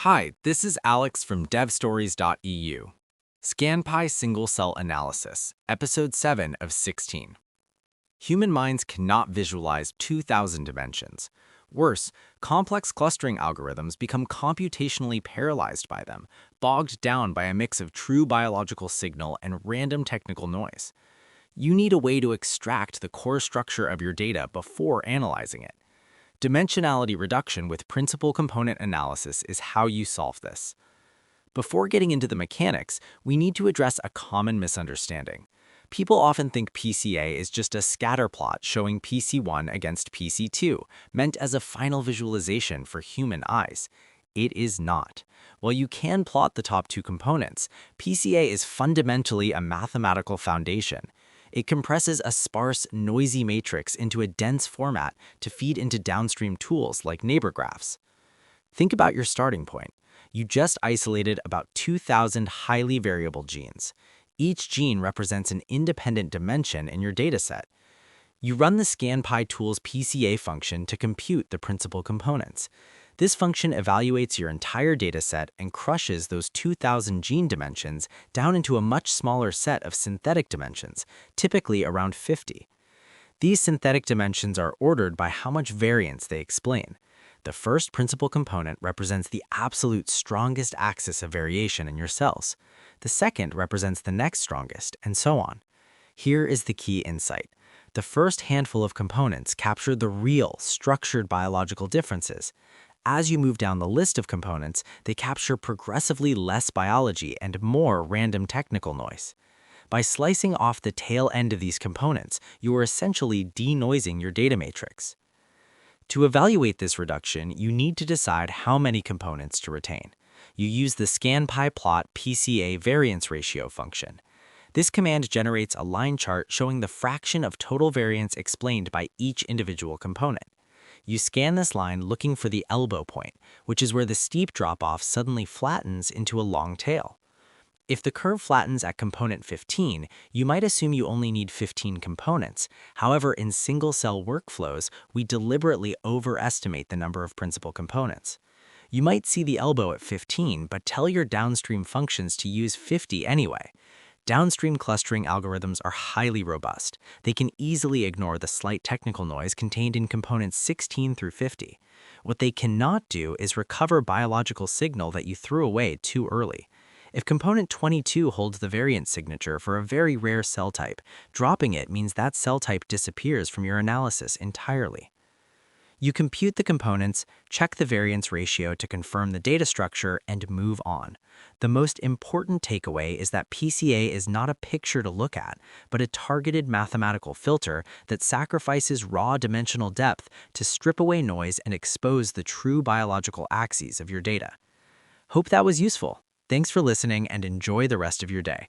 Hi, this is Alex from devstories.eu. Scanpy Single Cell Analysis, Episode 7 of 16. Human minds cannot visualize 2,000 dimensions. Worse, complex clustering algorithms become computationally paralyzed by them, bogged down by a mix of true biological signal and random technical noise. You need a way to extract the core structure of your data before analyzing it. Dimensionality reduction with principal component analysis is how you solve this. Before getting into the mechanics, we need to address a common misunderstanding. People often think PCA is just a scatter plot showing PC1 against PC2, meant as a final visualization for human eyes. It is not. While you can plot the top two components, PCA is fundamentally a mathematical foundation. It compresses a sparse, noisy matrix into a dense format to feed into downstream tools like neighbor graphs. Think about your starting point. You just isolated about 2,000 highly variable genes. Each gene represents an independent dimension in your dataset. You run the Scanpy tool's PCA function to compute the principal components. This function evaluates your entire dataset and crushes those 2,000 gene dimensions down into a much smaller set of synthetic dimensions, typically around 50. These synthetic dimensions are ordered by how much variance they explain. The first principal component represents the absolute strongest axis of variation in your cells. The second represents the next strongest, and so on. Here is the key insight. The first handful of components capture the real, structured biological differences. As you move down the list of components, they capture progressively less biology and more random technical noise. By slicing off the tail end of these components, you are essentially denoising your data matrix. To evaluate this reduction, you need to decide how many components to retain. You use the Scanpy plot PCA variance ratio function. This command generates a line chart showing the fraction of total variance explained by each individual component. You scan this line looking for the elbow point, which is where the steep drop-off suddenly flattens into a long tail. If the curve flattens at component 15, you might assume you only need 15 components. However, in single-cell workflows, we deliberately overestimate the number of principal components. You might see the elbow at 15, but tell your downstream functions to use 50 anyway. Downstream clustering algorithms are highly robust. They can easily ignore the slight technical noise contained in components 16 through 50. What they cannot do is recover biological signal that you threw away too early. If component 22 holds the variance signature for a very rare cell type, dropping it means that cell type disappears from your analysis entirely. You compute the components, check the variance ratio to confirm the data structure, and move on. The most important takeaway is that PCA is not a picture to look at, but a targeted mathematical filter that sacrifices raw dimensional depth to strip away noise and expose the true biological axes of your data. Hope that was useful. Thanks for listening and enjoy the rest of your day.